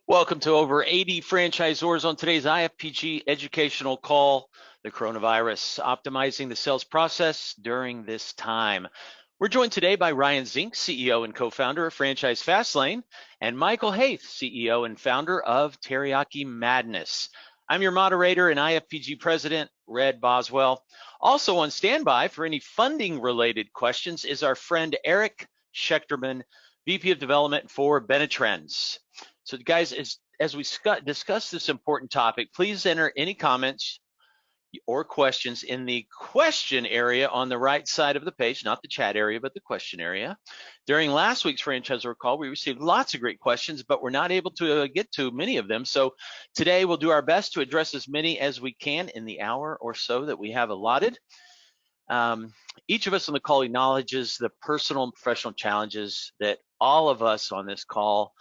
Welcome to over 80 franchisors on today's IFPG educational call, the coronavirus, optimizing the sales process during this time. We're joined today by Ryan Zink, CEO and co-founder of Franchise Fastlane, and Michael Haith, CEO and founder of Teriyaki Madness. I'm your moderator and IFPG president, Red Boswell. Also on standby for any funding-related questions is our friend Eric Schechterman, VP of Development for Benetrends. So guys, as we discuss this important topic, please enter any comments or questions in the question area on the right side of the page, not the chat area, but the question area. During last week's franchisor call, we received lots of great questions, but we're not able to get to many of them. So today we'll do our best to address as many as we can in the hour or so that we have allotted. Each of us on the call acknowledges the personal and professional challenges that all of us on this call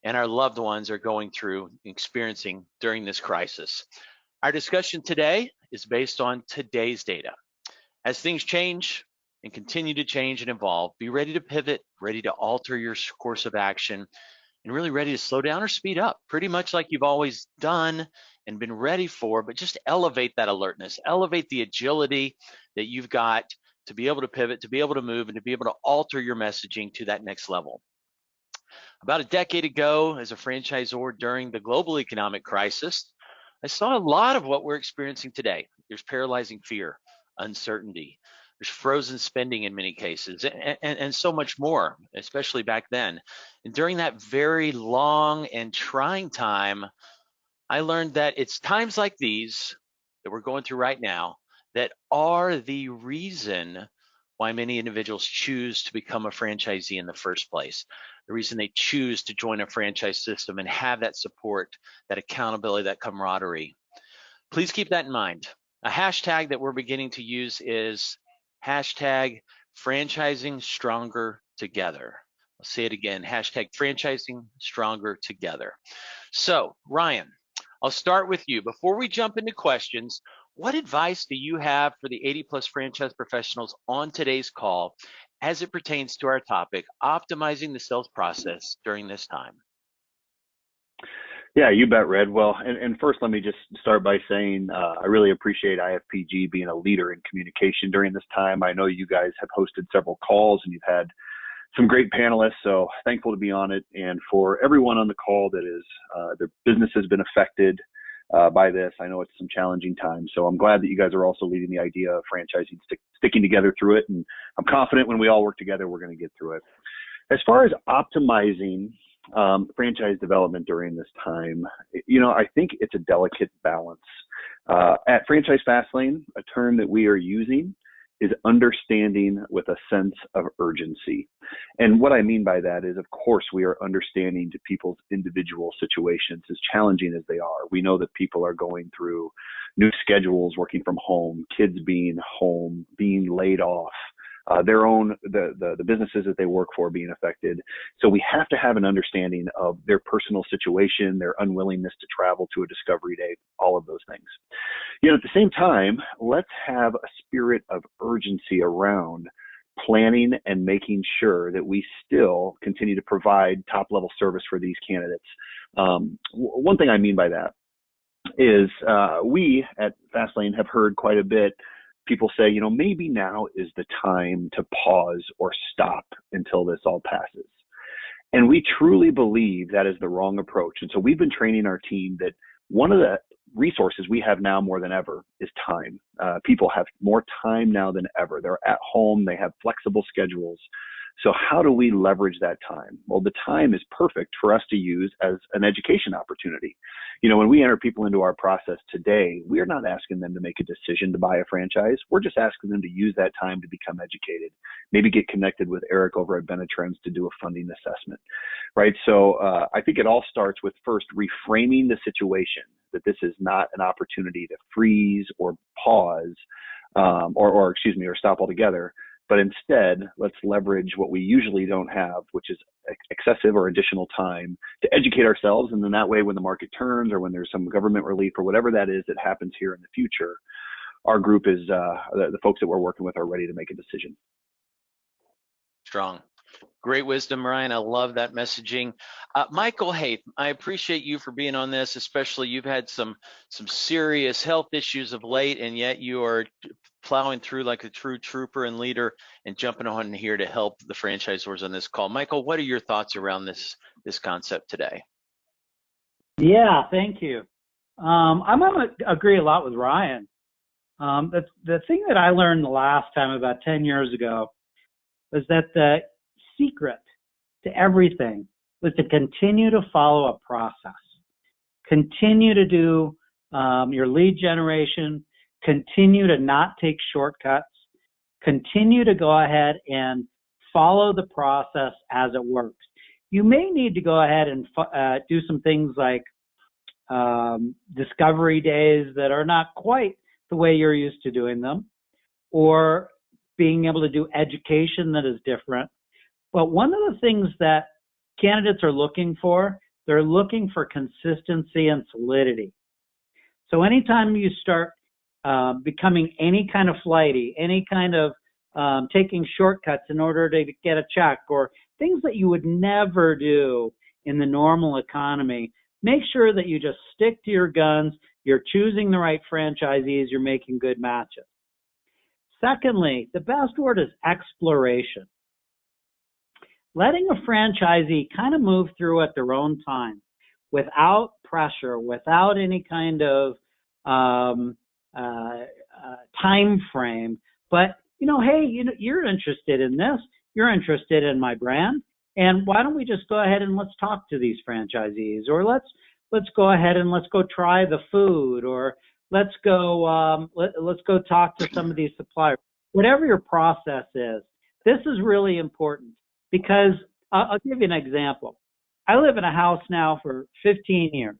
and our loved ones are going through, experiencing during this crisis. Our discussion today is based on today's data. As things change and continue to change and evolve, be ready to pivot, ready to alter your course of action, and really ready to slow down or speed up, pretty much like you've always done and been ready for, but just elevate that alertness, elevate the agility that you've got to be able to pivot, to be able to move, and to be able to alter your messaging to that next level. About a decade ago, as a franchisor during the global economic crisis, I saw a lot of what we're experiencing today. There's paralyzing fear, uncertainty, there's frozen spending in many cases, and so much more, especially back then. And during that very long and trying time, I learned that it's times like these that we're going through right now that are the reason why many individuals choose to become a franchisee in the first place. The reason they choose to join a franchise system and have that support, that accountability, that camaraderie. Please keep that in mind. A hashtag that we're beginning to use is hashtag franchising stronger together. I'll say it again, hashtag franchising stronger together. So Ryan, I'll start with you. Before we jump into questions, what advice do you have for the 80 plus franchise professionals on today's call as it pertains to our topic, optimizing the sales process during this time? Yeah, you bet, Red. Well, and first, let me just start by saying I really appreciate IFPG being a leader in communication during this time. I know you guys have hosted several calls and you've had some great panelists, so thankful to be on it. And for everyone on the call that is, their business has been affected by this. I know it's some challenging times, so I'm glad that you guys are also leading the idea of franchising, sticking together through it. And I'm confident when we all work together, we're going to get through it. As far as optimizing franchise development during this time, I think it's a delicate balance. At Franchise Fastlane, a term that we are using is understanding with a sense of urgency. And what I mean by that is, of course, we are understanding to people's individual situations, as challenging as they are. We know that people are going through new schedules, working from home, kids being home, being laid off, the businesses that they work for being affected. So we have to have an understanding of their personal situation, their unwillingness to travel to a discovery day, all of those things. Yet at the same time, let's have a spirit of urgency around planning and making sure that we still continue to provide top level service for these candidates. One thing I mean by that is we at Fastlane have heard quite a bit people say, maybe now is the time to pause or stop until this all passes. And we truly believe that is the wrong approach. And so we've been training our team that one of the resources we have now more than ever is time. People have more time now than ever. They're at home, they have flexible schedules. So how do we leverage that time? Well, the time is perfect for us to use as an education opportunity. When we enter people into our process today, we're not asking them to make a decision to buy a franchise. We're just asking them to use that time to become educated, maybe get connected with Eric over at Benetrends to do a funding assessment, right? So I think it all starts with first reframing the situation, that this is not an opportunity to freeze or pause or stop altogether. But instead, let's leverage what we usually don't have, which is excessive or additional time to educate ourselves. And then that way, when the market turns or when there's some government relief or whatever that is that happens here in the future, our group is, the folks that we're working with are ready to make a decision. Strong. Great wisdom, Ryan. I love that messaging. Michael Haith, I appreciate you for being on this, especially you've had some serious health issues of late, and yet you are plowing through like a true trooper and leader and jumping on here to help the franchisors on this call. Michael, what are your thoughts around this concept today? Yeah, thank you. I'm going to agree a lot with Ryan. The thing that I learned the last time about 10 years ago was that the secret to everything was to continue to follow a process, continue to do your lead generation, continue to not take shortcuts, continue to go ahead and follow the process as it works. You may need to go ahead and do some things like discovery days that are not quite the way you're used to doing them, or being able to do education that is different. But one of the things that candidates are looking for, they're looking for consistency and solidity. So anytime you start becoming any kind of flighty, any kind of taking shortcuts in order to get a check, or things that you would never do in the normal economy, make sure that you just stick to your guns, you're choosing the right franchisees, you're making good matches. Secondly, the best word is exploration. Letting a franchisee kind of move through at their own time, without pressure, without any kind of time frame. But, hey, you're interested in this, you're interested in my brand, and why don't we just go ahead and let's talk to these franchisees, or let's go ahead and let's go try the food, or let's go talk to some of these suppliers. Whatever your process is, this is really important, because I'll give you an example. I live in a house now for 15 years.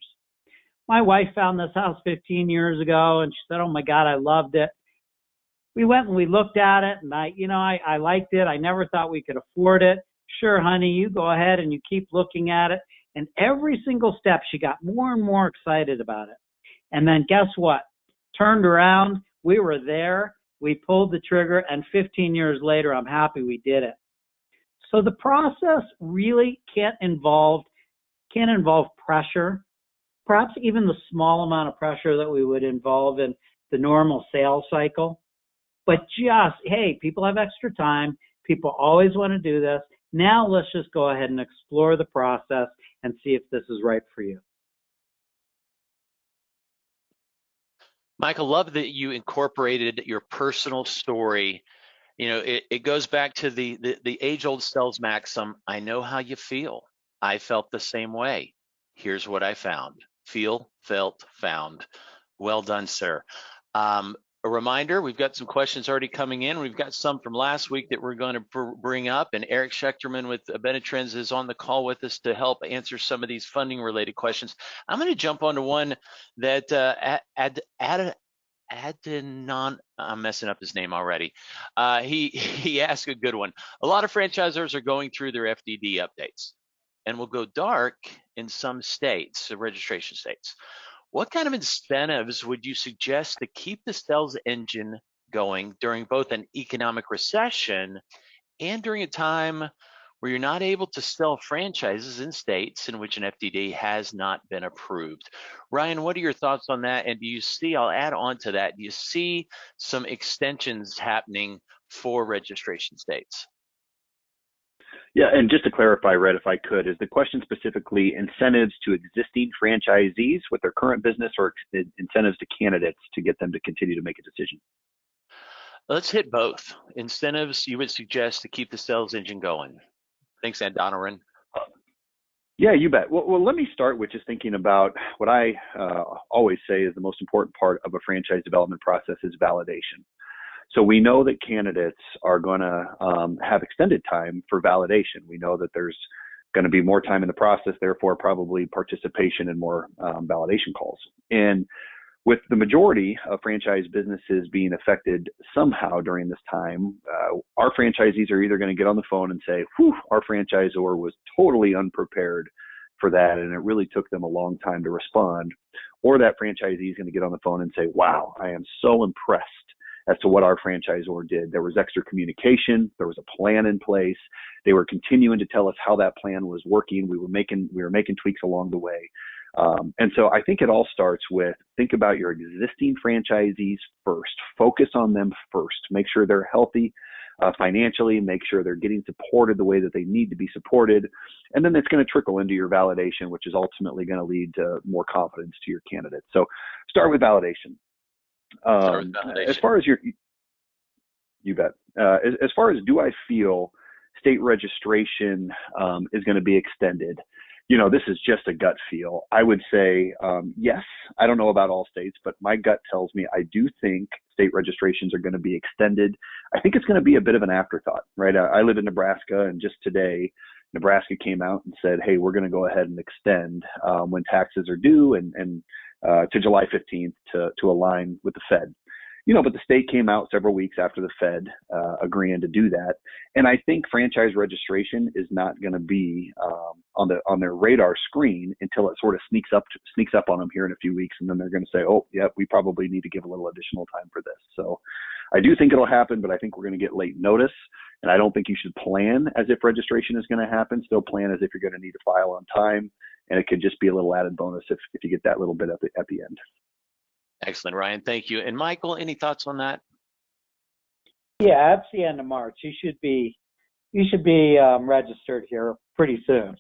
My wife found this house 15 years ago, and she said, "Oh my God, I loved it." We went and we looked at it, and I liked it. I never thought we could afford it. Sure, honey, you go ahead and you keep looking at it. And every single step, she got more and more excited about it. And then guess what? Turned around, we were there, we pulled the trigger, and 15 years later, I'm happy we did it. So the process really can't involve pressure, perhaps even the small amount of pressure that we would involve in the normal sales cycle. But just, hey, people have extra time. People always want to do this. Now let's just go ahead and explore the process and see if this is right for you. Michael, love that you incorporated your personal story. It goes back to the age-old sales maxim, I know how you feel. I felt the same way. Here's what I found. Feel, felt, found. Well done, sir. A reminder, we've got some questions already coming in. We've got some from last week that we're going to bring up, and Eric Schechterman with Benetrends is on the call with us to help answer some of these funding-related questions. I'm going to jump onto one that Adenon, I'm messing up his name already. He asked a good one. A lot of franchisors are going through their FDD updates and will go dark in some states, the registration states. What kind of incentives would you suggest to keep the sales engine going during both an economic recession and during a time where you're not able to sell franchises in states in which an FDD has not been approved? Ryan, what are your thoughts on that? And do you see, I'll add on to that, do you see some extensions happening for registration states? Yeah, and just to clarify, Red, if I could, is the question specifically incentives to existing franchisees with their current business, or incentives to candidates to get them to continue to make a decision? Let's hit both. Incentives you would suggest to keep the sales engine going. Thanks, Adoniran. Yeah, you bet. Well, let me start with just thinking about what I always say is the most important part of a franchise development process is validation. So we know that candidates are going to have extended time for validation. We know that there's going to be more time in the process, therefore probably participation in more validation calls. And with the majority of franchise businesses being affected somehow during this time, our franchisees are either going to get on the phone and say, whew, our franchisor was totally unprepared for that, and it really took them a long time to respond. Or that franchisee is going to get on the phone and say, wow, I am so impressed as to what our franchisor did. There was extra communication. There was a plan in place. They were continuing to tell us how that plan was working. We were making tweaks along the way. And so I think it all starts with, think about your existing franchisees first. Focus on them first. Make sure they're healthy financially. Make sure they're getting supported the way that they need to be supported. And then it's going to trickle into your validation, which is ultimately going to lead to more confidence to your candidates. So start with validation. As far as you bet. As far as, do I feel state registration is going to be extended? This is just a gut feel. I would say yes. I don't know about all states, but my gut tells me I do think state registrations are going to be extended. I think it's going to be a bit of an afterthought, right? I live in Nebraska, and just today, Nebraska came out and said, hey, we're going to go ahead and extend when taxes are due and to July 15th to align with the Fed. But the state came out several weeks after the Fed agreeing to do that. And I think franchise registration is not going to be on their radar screen until it sort of sneaks up on them here in a few weeks. And then they're going to say, oh, yeah, we probably need to give a little additional time for this. So I do think it'll happen, but I think we're going to get late notice. And I don't think you should plan as if registration is going to happen. Still plan as if you're going to need to file on time. And it could just be a little added bonus if you get that little bit at the end. Excellent, Ryan. Thank you. And Michael, any thoughts on that? Yeah, it's the end of March. You should be registered here pretty soon.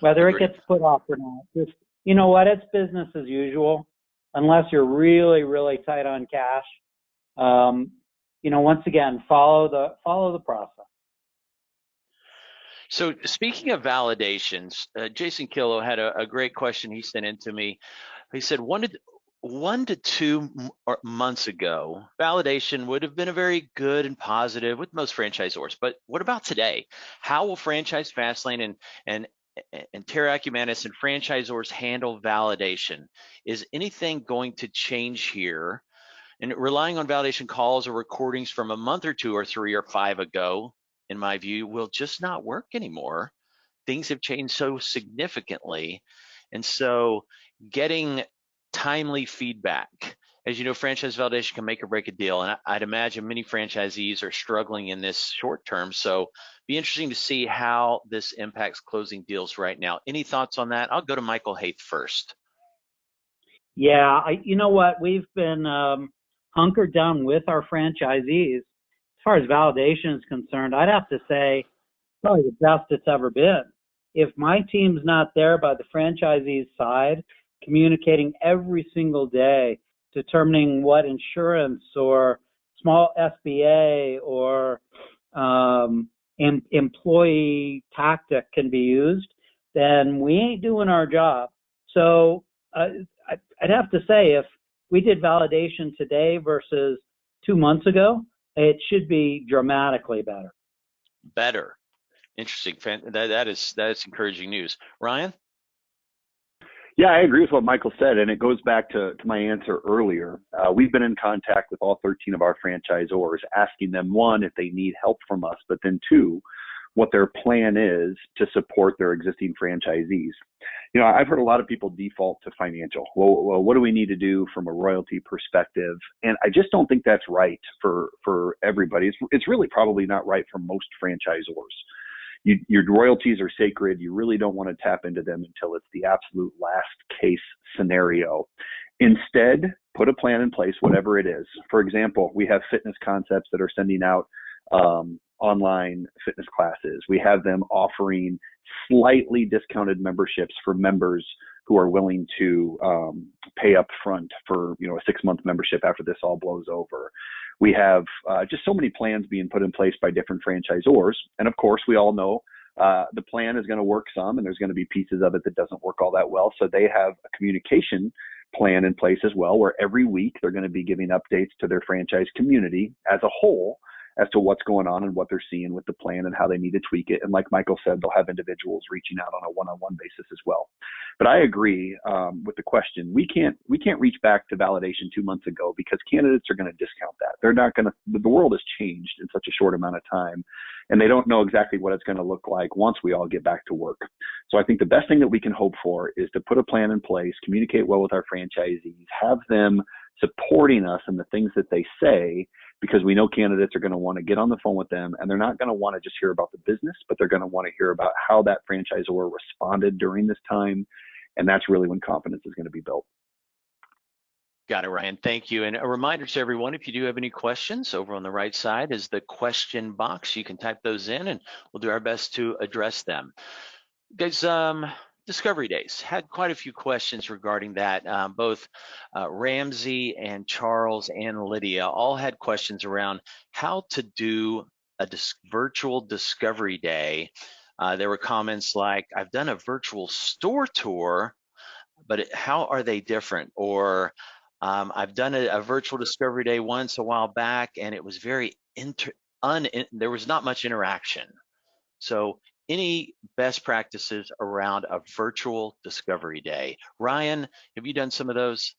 Whether it gets put off or not, just, you know what? It's business as usual, unless you're really, really tight on cash. Once again, follow the process. So speaking of validations, Jason Killo had a great question he sent in to me. He said 1 to 2 months ago, validation would have been a very good and positive with most franchisors. But what about today? How will Franchise Fastlane and Terra Acumanis and franchisors handle validation? Is anything going to change here? And relying on validation calls or recordings from a month or 2 or 3 or 5 ago, in my view, will just not work anymore. Things have changed so significantly. And so getting timely feedback, as you know, franchise validation can make or break a deal. And I'd imagine many franchisees are struggling in this short term. So be interesting to see how this impacts closing deals right now. Any thoughts on that? I'll go to Michael Haith first. Yeah, you know what? We've been hunkered down with our franchisees. As far as validation is concerned, I'd have to say probably the best it's ever been. If my team's not there by the franchisee's side, communicating every single day, determining what insurance or small SBA or employee tactic can be used, then we ain't doing our job. So I'd have to say, if we did validation today versus 2 months ago, it should be dramatically better. Better. Interesting. That is encouraging news. Ryan? Yeah, I agree with what Michael said, and it goes back to my answer earlier. We've been in contact with all 13 of our franchisors, asking them, 1, if they need help from us, but then 2, what their plan is to support their existing franchisees. I've heard a lot of people default to financial. Well, what do we need to do from a royalty perspective? And I just don't think that's right for everybody. It's really probably not right for most franchisors. Your royalties are sacred. You really don't want to tap into them until it's the absolute last case scenario. Instead, put a plan in place, whatever it is. For example, we have fitness concepts that are sending out online fitness classes. We have them offering slightly discounted memberships for members who are willing to pay up front for a 6-month membership after this all blows over. We have just so many plans being put in place by different franchisors. And of course, we all know the plan is going to work some, and there's going to be pieces of it that doesn't work all that well. So they have a communication plan in place as well, where every week they're going to be giving updates to their franchise community as a whole as to what's going on and what they're seeing with the plan and how they need to tweak it. And like Michael said, they'll have individuals reaching out on a one-on-one basis as well. But I agree with the question. We can't reach back to validation 2 months ago, because candidates are going to discount that. They're not going to. The world has changed in such a short amount of time, and they don't know exactly what it's going to look like once we all get back to work. So I think the best thing that we can hope for is to put a plan in place, communicate well with our franchisees, have them supporting us in the things that they say, because we know candidates are going to want to get on the phone with them, and they're not going to want to just hear about the business, but they're going to want to hear about how that franchisor responded during this time. And that's really when confidence is going to be built. Got it, Ryan. Thank you. And a reminder to everyone, if you do have any questions, over on the right side is the question box. You can type those in and we'll do our best to address them. Guys, Discovery Days had quite a few questions regarding that. Both Ramsey and Charles and Lydia all had questions around how to do a virtual Discovery Day. There were comments like, I've done a virtual store tour, but how are they different? Or I've done a virtual Discovery Day once a while back, and it was very there was not much interaction. So any best practices around a virtual Discovery Day? Ryan, have you done some of those?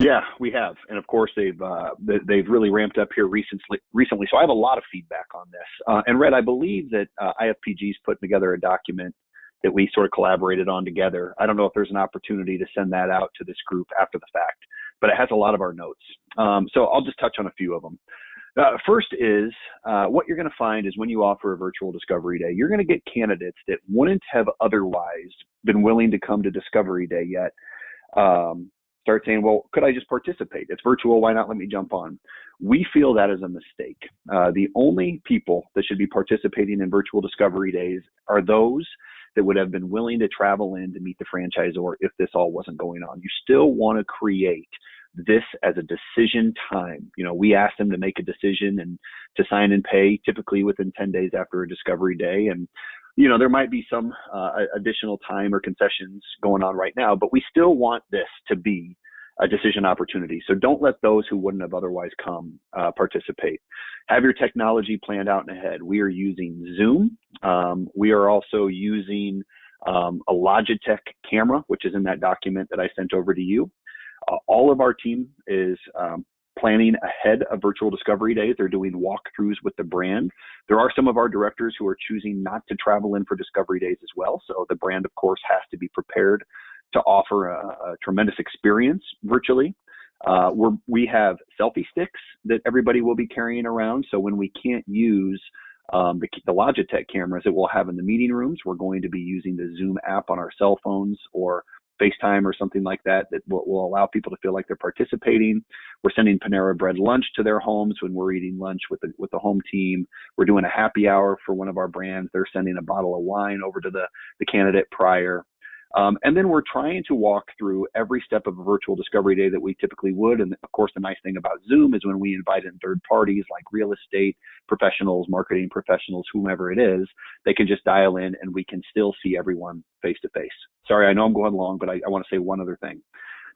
Yeah, we have, and of course they've really ramped up here recently. So I have a lot of feedback on this. And Red, I believe that IFPG's put together a document that we sort of collaborated on together. I don't know if there's an opportunity to send that out to this group after the fact, but it has a lot of our notes. So I'll just touch on a few of them. First is what you're going to find is when you offer a virtual Discovery Day, you're going to get candidates that wouldn't have otherwise been willing to come to Discovery Day yet. Start saying, well, could I just participate? It's virtual. Why not let me jump on? We feel that is a mistake. The only people that should be participating in virtual Discovery Days are those that would have been willing to travel in to meet the franchisor if this all wasn't going on. You still want to create this as a decision time. You know, we ask them to make a decision and to sign and pay typically within 10 days after a Discovery Day. And, you know, there might be some additional time or concessions going on right now, but we still want this to be a decision opportunity. So don't let those who wouldn't have otherwise come participate. Have your technology planned out and ahead. We are using Zoom. We are also using a Logitech camera, which is in that document that I sent over to you. All of our team is planning ahead of virtual Discovery Days. They're doing walkthroughs with the brand. There are some of our directors who are choosing not to travel in for Discovery Days as well. So the brand, of course, has to be prepared to offer a tremendous experience virtually. We have selfie sticks that everybody will be carrying around. So when we can't use the Logitech cameras that we'll have in the meeting rooms, we're going to be using the Zoom app on our cell phones or FaceTime or something like that will allow people to feel like they're participating. We're sending Panera Bread lunch to their homes when we're eating lunch with the home team. We're doing a happy hour for one of our brands. They're sending a bottle of wine over to the candidate prior. And then we're trying to walk through every step of a virtual Discovery Day that we typically would. And of course, the nice thing about Zoom is when we invite in third parties like real estate professionals, marketing professionals, whomever it is, they can just dial in and we can still see everyone face to face. Sorry, I know I'm going long, but I want to say one other thing.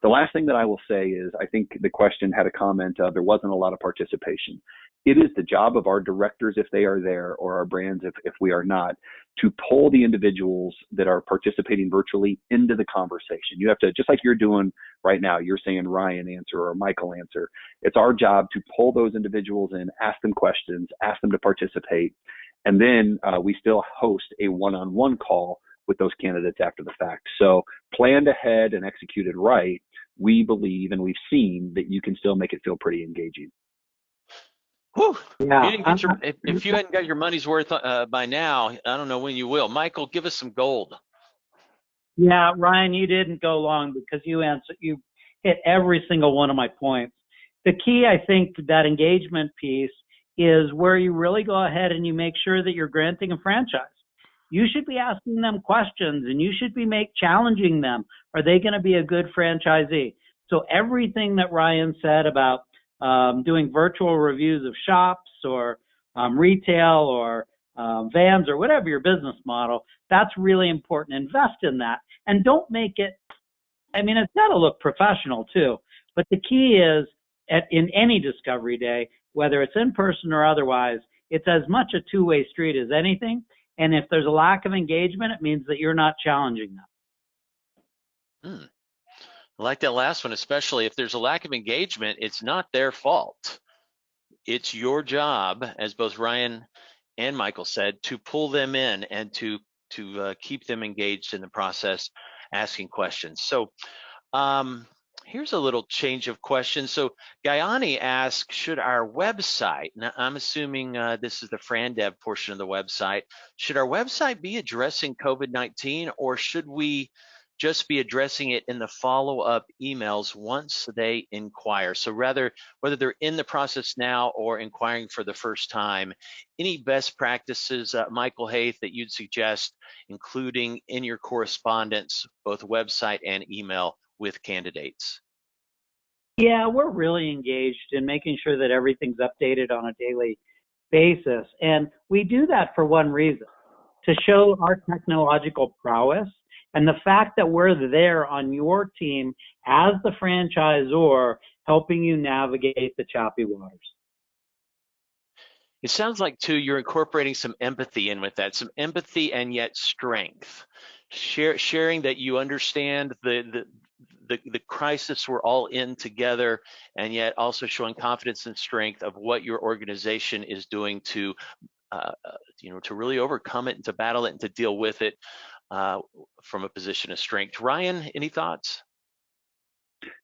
The last thing that I will say is I think the question had a comment of there wasn't a lot of participation. It is the job of our directors, if they are there, or our brands, if we are not, to pull the individuals that are participating virtually into the conversation. You have to, just like you're doing right now, you're saying Ryan answer or Michael answer. It's our job to pull those individuals in, ask them questions, ask them to participate, and then we still host a one-on-one call with those candidates after the fact. So planned ahead and executed right, we believe and we've seen that you can still make it feel pretty engaging. Whew. Yeah, If you hadn't got your money's worth by now, I don't know when you will. Michael, give us some gold. yeah, Ryan, you didn't go long because you hit every single one of my points. The key, I think, to that engagement piece is where you really go ahead and you make sure that you're granting a franchise. You should be asking them questions and you should be challenging them. Are they going to be a good franchisee? So everything that Ryan said about doing virtual reviews of shops or retail or vans or whatever your business model, that's really important. Invest in that and don't make it, I mean, it's got to look professional too. But the key is in any Discovery Day, whether it's in person or otherwise, it's as much a two-way street as anything. And if there's a lack of engagement, it means that you're not challenging them. I like that last one, especially if there's a lack of engagement, it's not their fault. It's your job, as both Ryan and Michael said, to pull them in and to keep them engaged in the process, asking questions. So Here's a little change of question. So Gayani asks, should our website, now I'm assuming this is the FranDev portion of the website, should our website be addressing COVID-19, or should we just be addressing it in the follow-up emails once they inquire? So rather, whether they're in the process now or inquiring for the first time, any best practices, Michael Haith, that you'd suggest including in your correspondence, both website and email, with candidates? Yeah, we're really engaged in making sure that everything's updated on a daily basis. And we do that for one reason, to show our technological prowess and the fact that we're there on your team as the franchisor, helping you navigate the choppy waters. It sounds like, too, you're incorporating some empathy in with that, some empathy and yet strength. Sharing that you understand the crisis we're all in together, and yet also showing confidence and strength of what your organization is doing to, to really overcome it and to battle it and to deal with it from a position of strength. Ryan, any thoughts?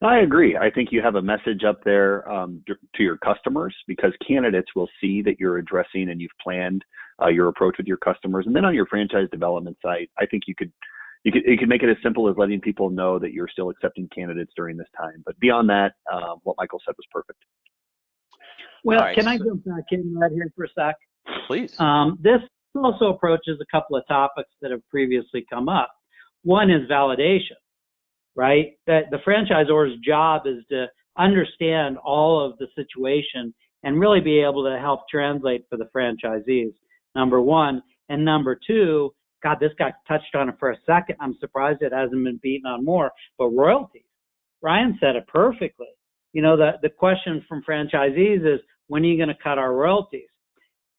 I agree. I think you have a message up there to your customers, because candidates will see that you're addressing and you've planned your approach with your customers. And then on your franchise development site, I think you could make it as simple as letting people know that you're still accepting candidates during this time. But beyond that, what Michael said was perfect. Well, Right, can I jump back in right here for a sec? Please. This also approaches a couple of topics that have previously come up. One is validation, right? That the franchisor's job is to understand all of the situation and really be able to help translate for the franchisees, number one. And number two, God, this got touched on it for a second. I'm surprised it hasn't been beaten on more, but royalties. Ryan said it perfectly. You know, the question from franchisees is, when are you going to cut our royalties?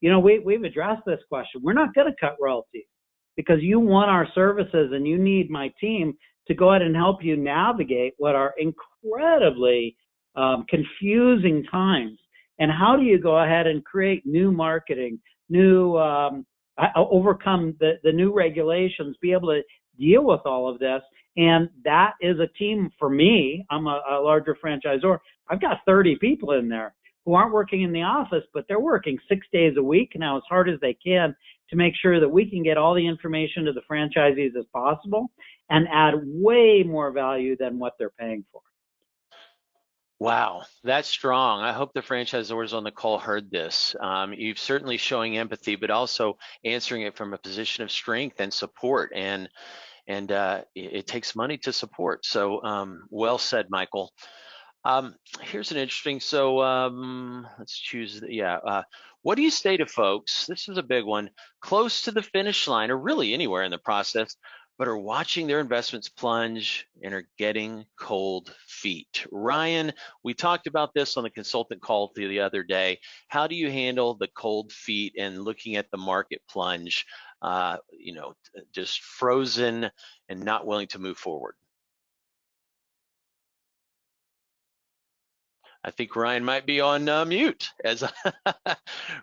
You know, we've addressed this question. We're not going to cut royalties because you want our services and you need my team to go ahead and help you navigate what are incredibly confusing times. And how do you go ahead and create new marketing, overcome the new regulations, be able to deal with all of this? And that is a team for me. I'm a larger franchisor. I've got 30 people in there who aren't working in the office, but they're working 6 days a week now as hard as they can to make sure that we can get all the information to the franchisees as possible and add way more value than what they're paying for. Wow, that's strong. I hope the franchisors on the call heard this. You're certainly showing empathy, but also answering it from a position of strength and support. And it takes money to support. So well said, Michael. Here's an interesting, so let's choose, what do you say to folks, this is a big one, close to the finish line or really anywhere in the process, but are watching their investments plunge and are getting cold feet? Ryan, we talked about this on the consultant call the other day. How do you handle the cold feet and looking at the market plunge, just frozen and not willing to move forward? I think Ryan might be on mute.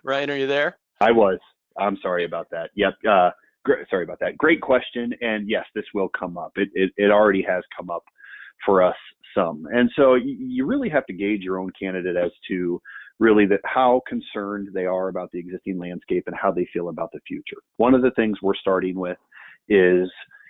Ryan, are you there? I was. I'm sorry about that. Yep. Sorry about that. Great question. And yes, this will come up. It already has come up for us some. And so you really have to gauge your own candidate as to really how concerned they are about the existing landscape and how they feel about the future. One of the things we're starting with is,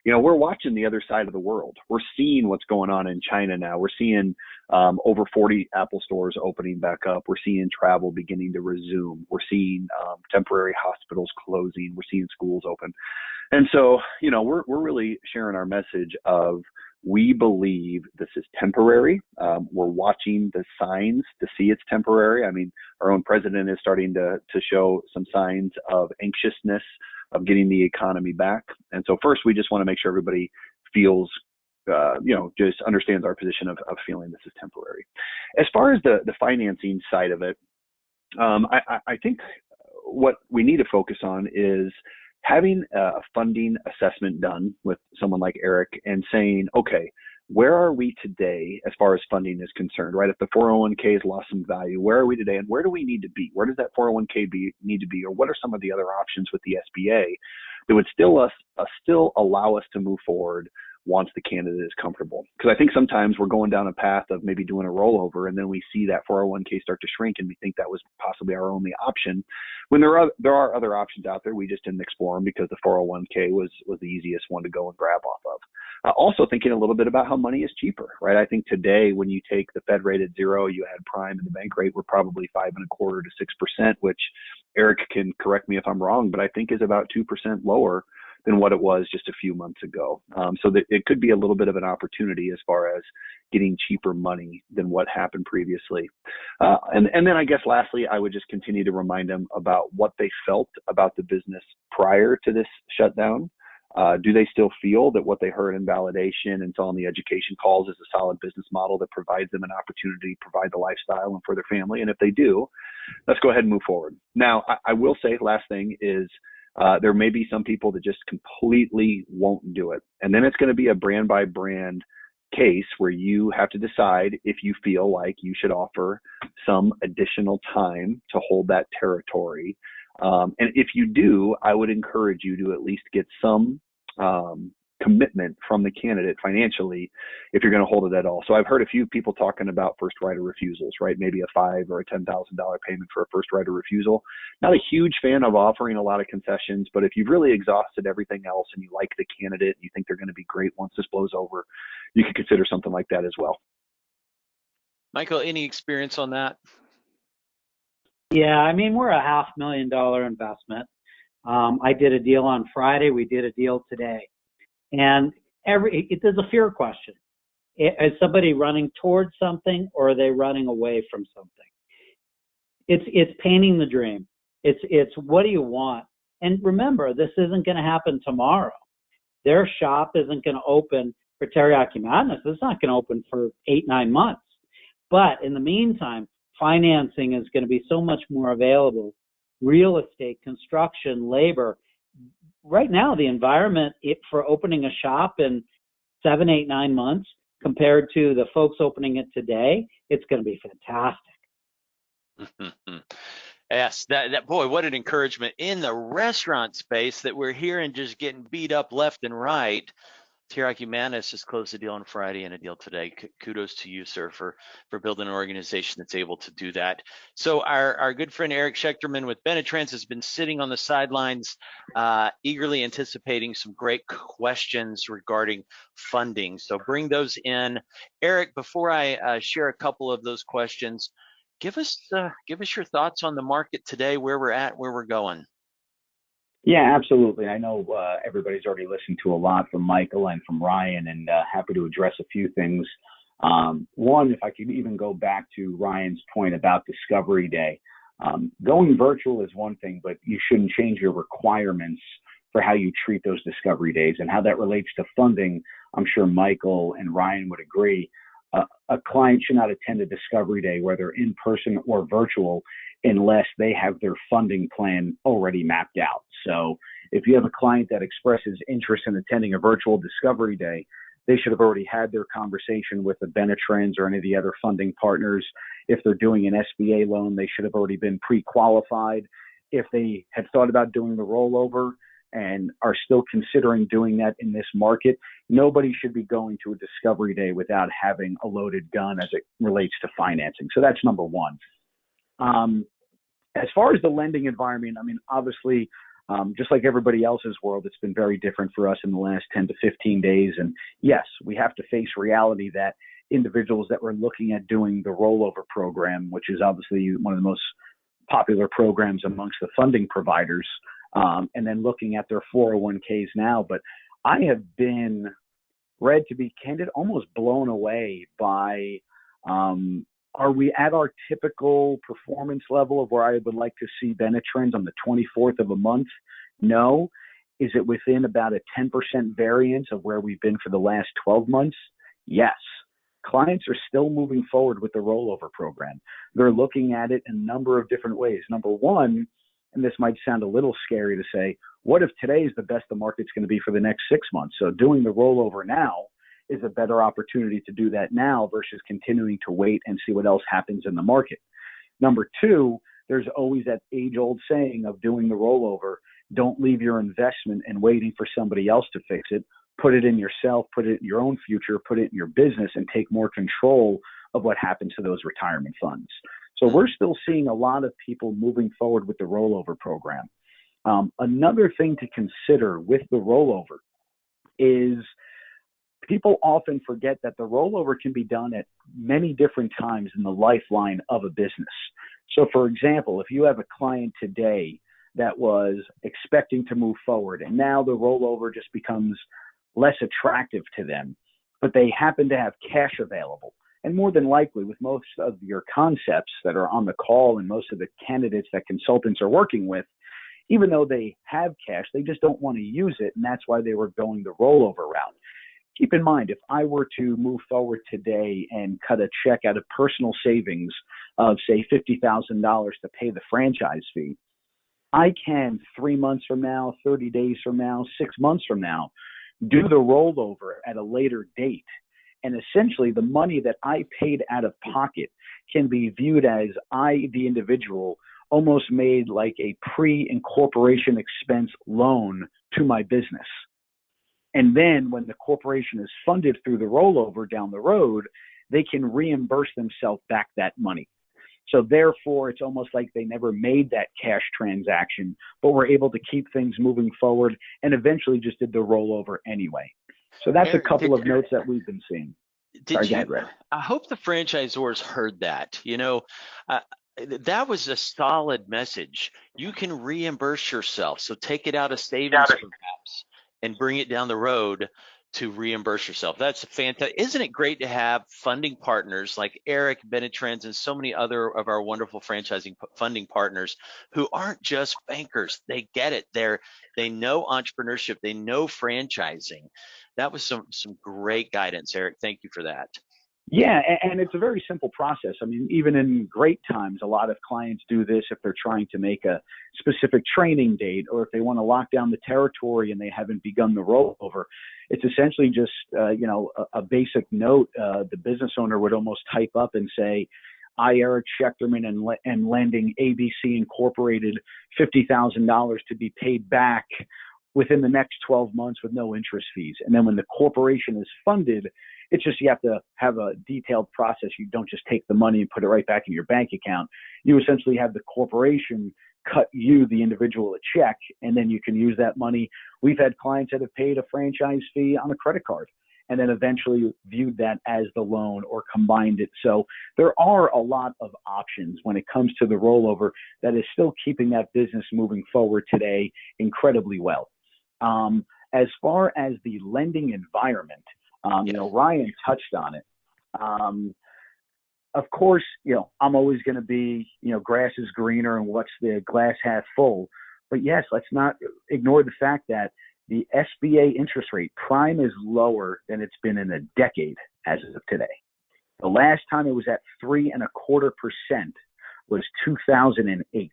we're watching the other side of the world. We're seeing what's going on in China now. We're seeing over 40 Apple stores opening back up. We're seeing travel beginning to resume. We're seeing temporary hospitals closing. We're seeing schools open. And so, we're really sharing our message of, we believe this is temporary. We're watching the signs to see it's temporary. I mean, our own president is starting to show some signs of anxiousness of getting the economy back. And so first, we just want to make sure everybody feels, just understands our position of feeling this is temporary. As far as the financing side of it, I think what we need to focus on is having a funding assessment done with someone like Eric and saying, okay, where are we today as far as funding is concerned, right? If the 401k has lost some value, where are we today and where do we need to be? Where does that 401k need to be? Or what are some of the other options with the SBA that would still allow us to move forward once the candidate is comfortable. Because I think sometimes we're going down a path of maybe doing a rollover, and then we see that 401k start to shrink, and we think that was possibly our only option. When there are other options out there, we just didn't explore them because the 401k was the easiest one to go and grab off of. Also thinking a little bit about how money is cheaper, right? I think today when you take the Fed rate at 0, you add prime and the bank rate, we're probably 5.25% to 6%, which Eric can correct me if I'm wrong, but I think is about 2% lower than what it was just a few months ago. So that it could be a little bit of an opportunity as far as getting cheaper money than what happened previously. And then I guess lastly, I would just continue to remind them about what they felt about the business prior to this shutdown. Do they still feel that what they heard in validation and saw in the education calls is a solid business model that provides them an opportunity to provide the lifestyle and for their family? And if they do, let's go ahead and move forward. Now, I will say last thing is there may be some people that just completely won't do it. And then it's going to be a brand by brand case where you have to decide if you feel like you should offer some additional time to hold that territory. And if you do, I would encourage you to at least get some commitment from the candidate financially if you're going to hold it at all. So I've heard a few people talking about first right of refusals, right? Maybe a $5,000 or a $10,000 payment for a first right of refusal. Not a huge fan of offering a lot of concessions, but if you've really exhausted everything else and you like the candidate, and you think they're going to be great once this blows over, you could consider something like that as well. Michael, any experience on that? Yeah, I mean, we're a $500,000 investment. I did a deal on Friday. We did a deal today. And there's a fear question. Is somebody running towards something, or are they running away from something? It's painting the dream. It's what do you want? And remember, this isn't going to happen tomorrow. Their shop isn't going to open for Teriyaki Madness. It's not going to open for 8-9 months. But in the meantime, financing is going to be so much more available. Real estate, construction, labor. Right now, the environment for opening a shop in 7, 8, 9 months compared to the folks opening it today, it's going to be fantastic. Yes, that boy, what an encouragement in the restaurant space that we're hearing just getting beat up left and right. Teriyaki Manis just closed a deal on Friday and a deal today. Kudos to you, sir, for building an organization that's able to do that. So our good friend Eric Schechterman with Benetrends has been sitting on the sidelines, eagerly anticipating some great questions regarding funding. So bring those in. Eric, before I share a couple of those questions, give us your thoughts on the market today, where we're at, where we're going. Yeah, absolutely. I know everybody's already listened to a lot from Michael and from Ryan, and happy to address a few things. One, if I could even go back to Ryan's point about Discovery Day, going virtual is one thing, but you shouldn't change your requirements for how you treat those Discovery Days and how that relates to funding. I'm sure Michael and Ryan would agree. A client should not attend a Discovery Day, whether in person or virtual, unless they have their funding plan already mapped out. So if you have a client that expresses interest in attending a virtual Discovery Day, they should have already had their conversation with the Benetrends or any of the other funding partners. If they're doing an SBA loan, they should have already been pre-qualified. If they had thought about doing the rollover and are still considering doing that in this market, nobody should be going to a Discovery Day without having a loaded gun as it relates to financing. So that's number one. As far as the lending environment, I mean, obviously, just like everybody else's world, it's been very different for us in the last 10 to 15 days. And yes, we have to face reality that individuals that were looking at doing the rollover program, which is obviously one of the most popular programs amongst the funding providers, and then looking at their 401ks now. But I have been, Red, to be candid, almost blown away by are we at our typical performance level of where I would like to see Benetrends on the 24th of a month? No. Is it within about a 10% variance of where we've been for the last 12 months? Yes. Clients are still moving forward with the rollover program. They're looking at it in a number of different ways. Number one, and this might sound a little scary to say, what if today is the best the market's going to be for the next 6 months? So doing the rollover now is a better opportunity to do that now versus continuing to wait and see what else happens in the market. Number two, there's always that age-old saying of doing the rollover. Don't leave your investment and waiting for somebody else to fix it. put it in yourself, put it in your own future, put it in your business, and take more control of what happens to those retirement funds. So we're still seeing a lot of people moving forward with the rollover program. Another thing to consider with the rollover is people often forget that the rollover can be done at many different times in the lifeline of a business. So, for example, if you have a client today that was expecting to move forward and now the rollover just becomes less attractive to them, but they happen to have cash available. And more than likely, with most of your concepts that are on the call and most of the candidates that consultants are working with, even though they have cash, they just don't want to use it, and that's why they were going the rollover route. Keep in mind, if I were to move forward today and cut a check out of personal savings of, say, $50,000 to pay the franchise fee, I can 3 months from now, 30 days from now, 6 months from now, do the rollover at a later date. And essentially, the money that I paid out of pocket can be viewed as I, the individual, almost made like a pre-incorporation expense loan to my business. And then when the corporation is funded through the rollover down the road, they can reimburse themselves back that money. So therefore, it's almost like they never made that cash transaction, but were able to keep things moving forward and eventually just did the rollover anyway. So that's Eric, a couple of notes that we've been seeing. Sorry, go ahead, Red. I hope the franchisors heard that. That was a solid message. You can reimburse yourself. So take it out of savings perhaps and bring it down the road to reimburse yourself. That's fantastic. Isn't it great to have funding partners like Eric, Benetrends, and so many other of our wonderful franchising funding partners who aren't just bankers. They get it. They know entrepreneurship. They know franchising. That was some great guidance, Eric. Thank you for that. Yeah, and it's a very simple process. I mean, even in great times, a lot of clients do this if they're trying to make a specific training date or if they want to lock down the territory and they haven't begun the rollover. It's essentially just, a basic note the business owner would almost type up and say, I, Eric Schechterman, and lending ABC Incorporated $50,000 to be paid back within the next 12 months with no interest fees. And then when the corporation is funded, it's just you have to have a detailed process. You don't just take the money and put it right back in your bank account. You essentially have the corporation cut you, the individual, a check, and then you can use that money. We've had clients that have paid a franchise fee on a credit card and then eventually viewed that as the loan or combined it. So there are a lot of options when it comes to the rollover that is still keeping that business moving forward today incredibly well. As far as the lending environment, Ryan touched on it. Of course, I'm always going to be, grass is greener and what's the glass half full. But yes, let's not ignore the fact that the SBA interest rate prime is lower than it's been in a decade as of today. The last time it was at 3.25% was 2008.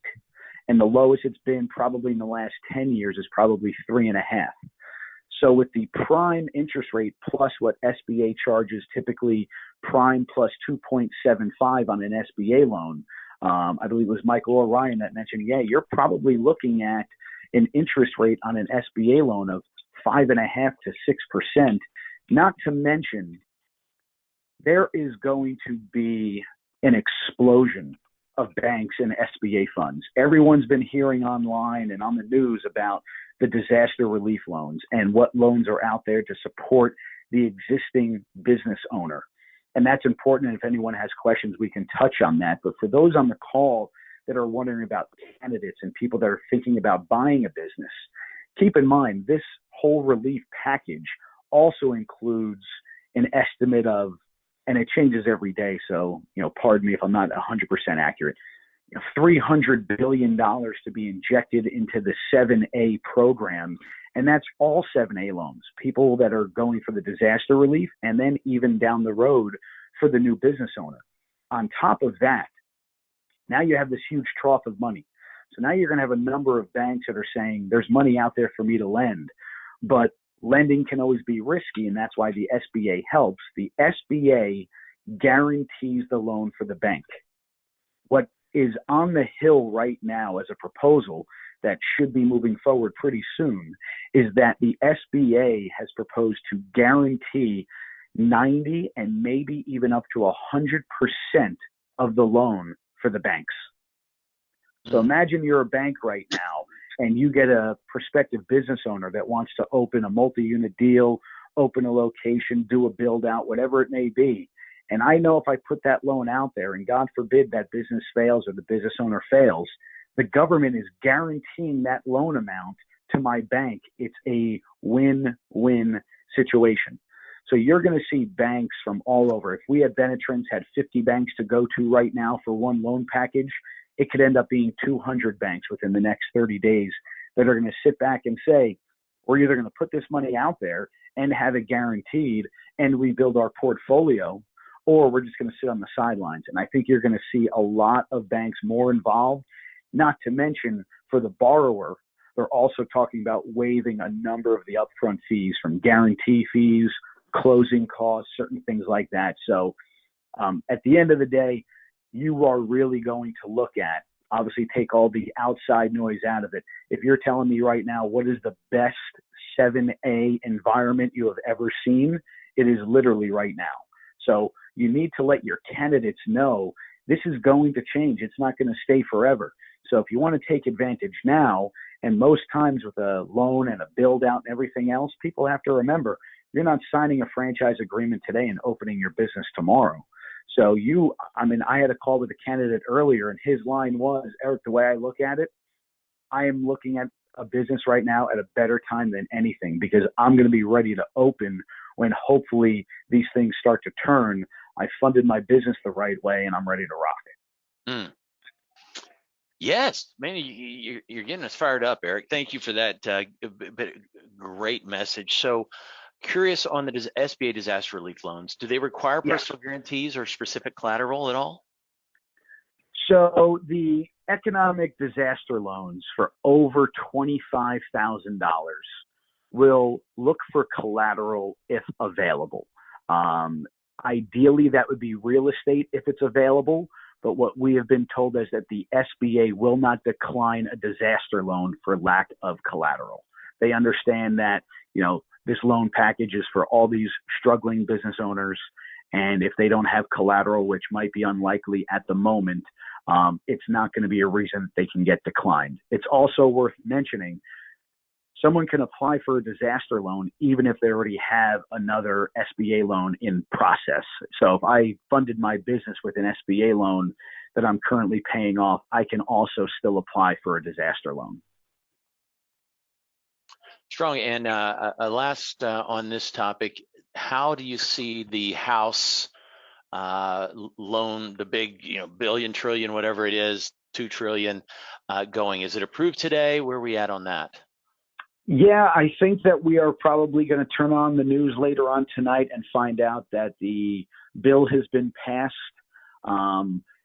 And the lowest it's been probably in the last 10 years is probably 3.5%. So with the prime interest rate plus what SBA charges, typically prime plus 2.75 on an SBA loan, I believe it was Michael or Ryan that mentioned, you're probably looking at an interest rate on an SBA loan of 5.5% to 6%. Not to mention, there is going to be an explosion of banks and SBA funds. Everyone's been hearing online and on the news about the disaster relief loans and what loans are out there to support the existing business owner. And that's important. And if anyone has questions, we can touch on that. But for those on the call that are wondering about candidates and people that are thinking about buying a business, keep in mind this whole relief package also includes an estimate of, and it changes every day, so pardon me if I'm not 100% accurate, $300 billion to be injected into the 7A program, and that's all 7A loans, people that are going for the disaster relief, and then even down the road for the new business owner. On top of that, now you have this huge trough of money. So now you're going to have a number of banks that are saying there's money out there for me to lend, but lending can always be risky, and that's why the SBA helps. The SBA guarantees the loan for the bank. What is on the hill right now as a proposal, that should be moving forward pretty soon is that the SBA has proposed to guarantee 90 and maybe even up to 100% of the loan for the banks. So imagine you're a bank right now and you get a prospective business owner that wants to open a multi-unit deal, open a location, do a build out, whatever it may be. And I know if I put that loan out there and God forbid that business fails or the business owner fails, the government is guaranteeing that loan amount to my bank. It's a win-win situation. So you're going to see banks from all over. If we at Benetrends had 50 banks to go to right now for one loan package, it could end up being 200 banks within the next 30 days that are going to sit back and say, we're either going to put this money out there and have it guaranteed and rebuild our portfolio, or we're just going to sit on the sidelines. And I think you're going to see a lot of banks more involved, not to mention for the borrower, they're also talking about waiving a number of the upfront fees, from guarantee fees, closing costs, certain things like that. So at the end of the day, you are really going to look at, obviously take all the outside noise out of it. If you're telling me right now, what is the best 7A environment you have ever seen, it is literally right now. So you need to let your candidates know this is going to change. It's not going to stay forever. So if you want to take advantage now, and most times with a loan and a build out and everything else, people have to remember, you're not signing a franchise agreement today and opening your business tomorrow. So I had a call with a candidate earlier and his line was, Eric, the way I look at it, I am looking at a business right now at a better time than anything, because I'm going to be ready to open when hopefully these things start to turn. I funded my business the right way and I'm ready to rock it. Yes, man, you're getting us fired up, Eric. Thank you for that great message. So curious on the SBA disaster relief loans, do they require personal guarantees or specific collateral at all? So the economic disaster loans for over $25,000 will look for collateral if available. Ideally, that would be real estate if it's available. But what we have been told is that the SBA will not decline a disaster loan for lack of collateral. They understand that, this loan package is for all these struggling business owners. And if they don't have collateral, which might be unlikely at the moment, it's not going to be a reason that they can get declined. It's also worth mentioning, someone can apply for a disaster loan even if they already have another SBA loan in process. So if I funded my business with an SBA loan that I'm currently paying off, I can also still apply for a disaster loan. Strong. And last on this topic, how do you see the house loan, the big, billion, trillion, whatever it is, 2 trillion going? Is it approved today? Where are we at on that? Yeah, I think that we are probably going to turn on the news later on tonight and find out that the bill has been passed.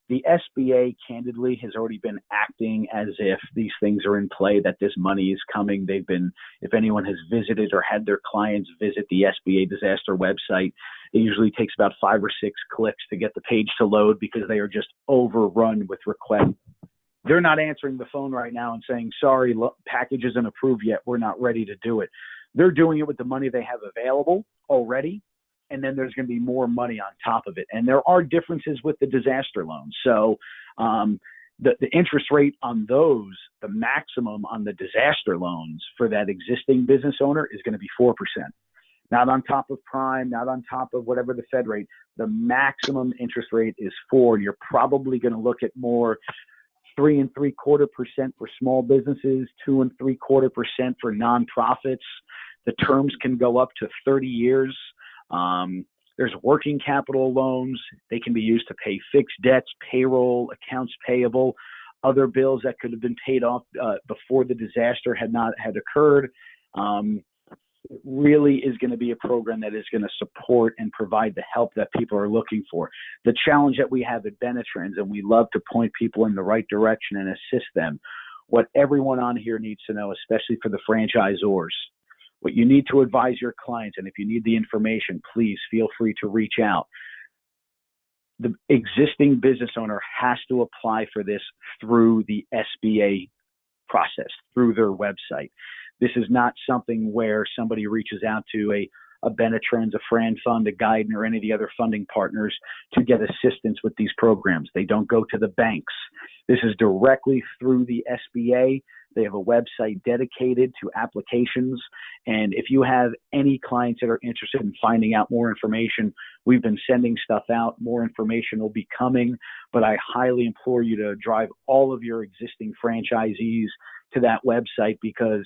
The SBA, candidly, has already been acting as if these things are in play, that this money is coming. They've been, if anyone has visited or had their clients visit the SBA disaster website, it usually takes about 5 or 6 clicks to get the page to load because they are just overrun with requests. They're not answering the phone right now and saying, sorry, package isn't approved yet. We're not ready to do it. They're doing it with the money they have available already. And then there's going to be more money on top of it. And there are differences with the disaster loans. So the interest rate on those, the maximum on the disaster loans for that existing business owner is going to be 4%. Not on top of prime, not on top of whatever the Fed rate. The maximum interest rate is 4%. You're probably going to look at more 3.75% for small businesses, 2.75% for nonprofits. The terms can go up to 30 years. There's working capital loans. They can be used to pay fixed debts, payroll, accounts payable, other bills that could have been paid off before the disaster had occurred. It really is going to be a program that is going to support and provide the help that people are looking for. The challenge that we have at Benetrends, and we love to point people in the right direction and assist them, what everyone on here needs to know, especially for the franchisors, what you need to advise your clients, and if you need the information, please feel free to reach out. The existing business owner has to apply for this through the SBA processed through their website. This is not something where somebody reaches out to a Benetrends, a Fran Fund, a Guidant, or any of the other funding partners to get assistance with these programs. They don't go to the banks. This is directly through the SBA. They have a website dedicated to applications. And if you have any clients that are interested in finding out more information, we've been sending stuff out. More information will be coming, but I highly implore you to drive all of your existing franchisees to that website, because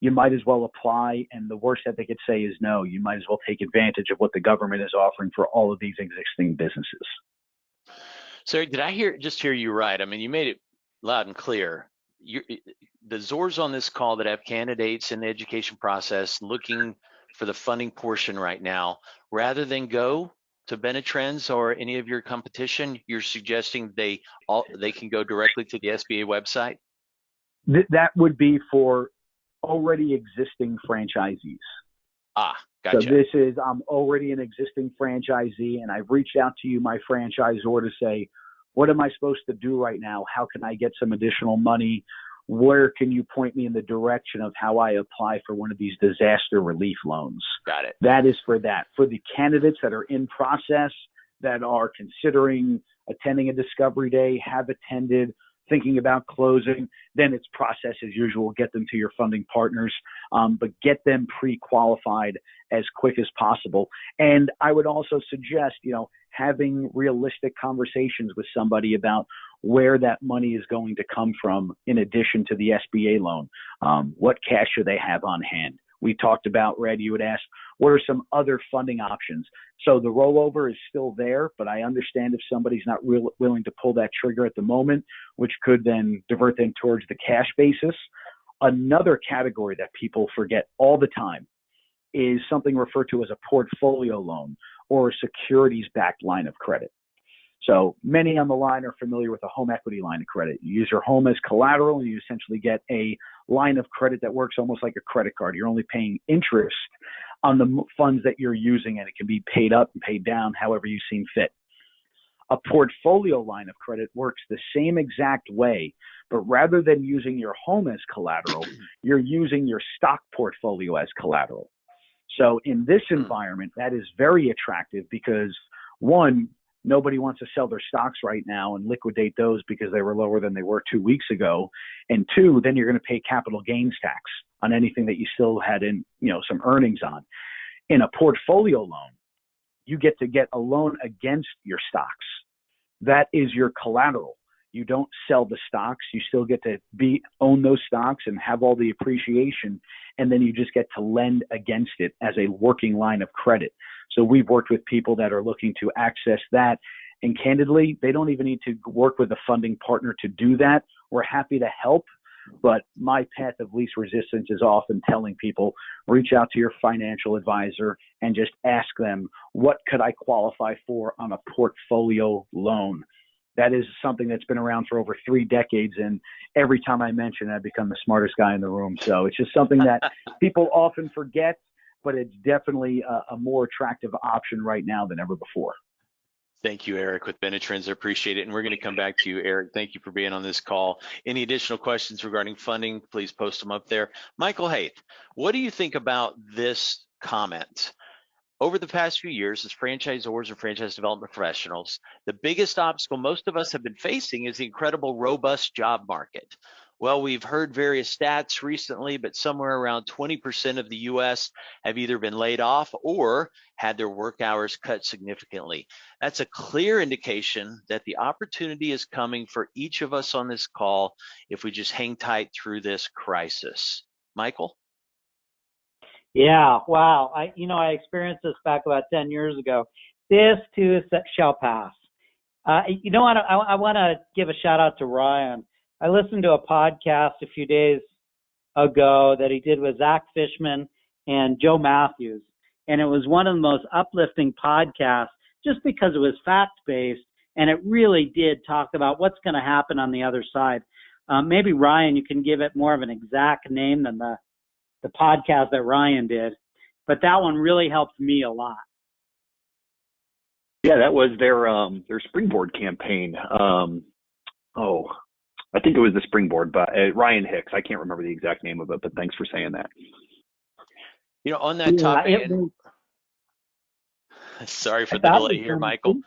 you might as well apply, and the worst that they could say is no. You might as well take advantage of what the government is offering for all of these existing businesses. So did I hear you right? I mean, you made it loud and clear. The Zors on this call that have candidates in the education process looking for the funding portion right now, rather than go to Benetrends or any of your competition, you're suggesting they can go directly to the SBA website? That would be for already existing franchisees. Gotcha. So this is, I'm already an existing franchisee, and I've reached out to you, my franchisor, to say, what am I supposed to do right now? How can I get some additional money? Where can you point me in the direction of how I apply for one of these disaster relief loans? Got it. That is for that. For the candidates that are in process, that are considering attending a discovery day, have attended, thinking about closing, then it's process as usual. Get them to your funding partners, but get them pre-qualified as quick as possible. And I would also suggest, having realistic conversations with somebody about where that money is going to come from in addition to the SBA loan. What cash do they have on hand? We talked about, Red, you would ask, what are some other funding options? So the rollover is still there, but I understand if somebody's not willing to pull that trigger at the moment, which could then divert them towards the cash basis. Another category that people forget all the time is something referred to as a portfolio loan or a securities-backed line of credit. So many on the line are familiar with a home equity line of credit. You use your home as collateral, and you essentially get a line of credit that works almost like a credit card. You're only paying interest on the funds that you're using, and it can be paid up and paid down however you seem fit. A portfolio line of credit works the same exact way, but rather than using your home as collateral, you're using your stock portfolio as collateral. So in this environment, that is very attractive because, one, nobody wants to sell their stocks right now and liquidate those because they were lower than they were 2 weeks ago. And two, then you're going to pay capital gains tax on anything that you still had in, some earnings on. In a portfolio loan, you get a loan against your stocks. That is your collateral. You don't sell the stocks. You still get to own those stocks and have all the appreciation. And then you just get to lend against it as a working line of credit. So we've worked with people that are looking to access that. And candidly, they don't even need to work with a funding partner to do that. We're happy to help. But my path of least resistance is often telling people, reach out to your financial advisor and just ask them, what could I qualify for on a portfolio loan? That is something that's been around for over 3 decades. And every time I mention it, I become the smartest guy in the room. So it's just something that people often forget, but it's definitely a more attractive option right now than ever before. Thank you, Eric, with Benetrends. I appreciate it. And we're going to come back to you, Eric. Thank you for being on this call. Any additional questions regarding funding, please post them up there. Michael Haith, what do you think about this comment? Over the past few years, as franchisors or franchise development professionals, the biggest obstacle most of us have been facing is the incredible robust job market. Well, we've heard various stats recently, but somewhere around 20% of the U.S. have either been laid off or had their work hours cut significantly. That's a clear indication that the opportunity is coming for each of us on this call if we just hang tight through this crisis. Michael? Yeah, wow. I experienced this back about 10 years ago. This too shall pass. I want to give a shout out to Ryan. I listened to a podcast a few days ago that he did with Zach Fishman and Joe Matthews. And it was one of the most uplifting podcasts just because it was fact-based and it really did talk about what's going to happen on the other side. Maybe Ryan, you can give it more of an exact name than the podcast that Ryan did, but that one really helped me a lot. Yeah, that was their springboard campaign. I think it was the Springboard, but Ryan Hicks. I can't remember the exact name of it, but thanks for saying that. On that Yeah, topic, it and was, sorry for the that delay was here, done Michael.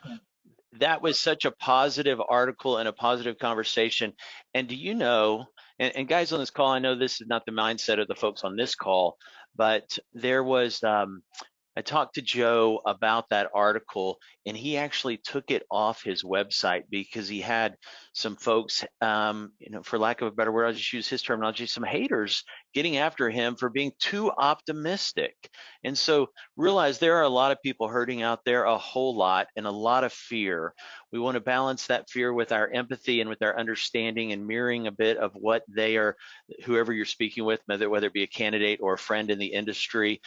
That was such a positive article and a positive conversation. And do you know, and guys on this call, I know this is not the mindset of the folks on this call, but there was, I talked to Joe about that article, and he actually took it off his website because he had some folks, for lack of a better word, I'll just use his terminology, some haters getting after him for being too optimistic. And so realize there are a lot of people hurting out there, a whole lot, and a lot of fear. We want to balance that fear with our empathy and with our understanding and mirroring a bit of what they are, whoever you're speaking with, whether it be a candidate or a friend in the industry,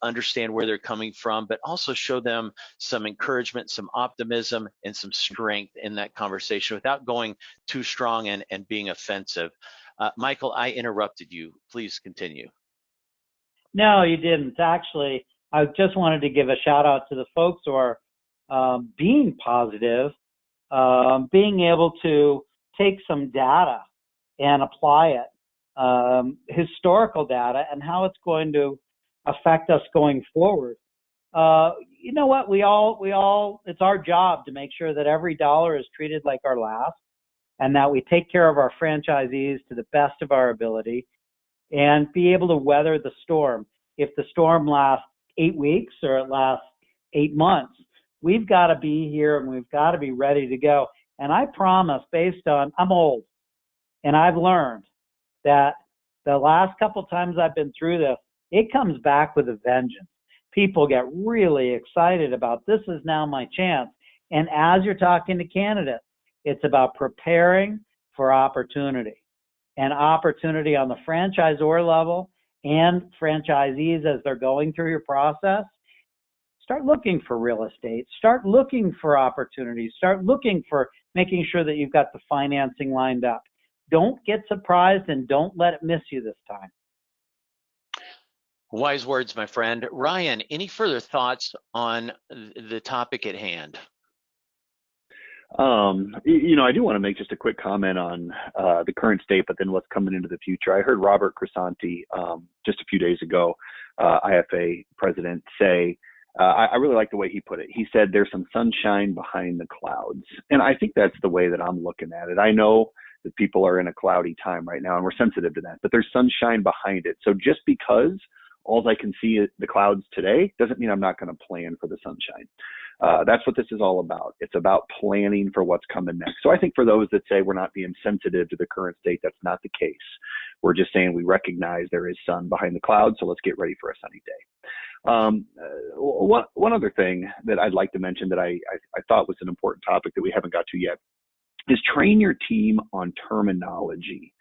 understand where they're coming from, but also show them some encouragement, some optimism, and some strength in that conversation without going too strong and being offensive. Michael, I interrupted you. Please continue. No, you didn't. Actually, I just wanted to give a shout out to the folks who are being positive, being able to take some data and apply it, historical data, and how it's going to affect us going forward. You know what? We all, it's our job to make sure that every dollar is treated like our last, and that we take care of our franchisees to the best of our ability and be able to weather the storm. If the storm lasts 8 weeks or it lasts 8 months, we've got to be here and we've got to be ready to go. And I promise, based on, I'm old, and I've learned that the last couple times I've been through this, it comes back with a vengeance. People get really excited about, this is now my chance. And as you're talking to candidates, it's about preparing for opportunity. And opportunity on the franchisor level and franchisees as they're going through your process. Start looking for real estate. Start looking for opportunities. Start looking for making sure that you've got the financing lined up. Don't get surprised and don't let it miss you this time. Wise words, my friend. Ryan, any further thoughts on the topic at hand? I do want to make just a quick comment on the current state, but then what's coming into the future. I heard Robert Crisanti just a few days ago, IFA president, say, I really like the way he put it. He said there's some sunshine behind the clouds. And I think that's the way that I'm looking at it. I know that people are in a cloudy time right now, and we're sensitive to that, but there's sunshine behind it. So just because all I can see is the clouds today doesn't mean I'm not going to plan for the sunshine. That's what this is all about. It's about planning for what's coming next. So I think for those that say we're not being sensitive to the current state, that's not the case. We're just saying we recognize there is sun behind the clouds, so let's get ready for a sunny day. One other thing that I'd like to mention that I thought was an important topic that we haven't got to yet is train your team on terminology.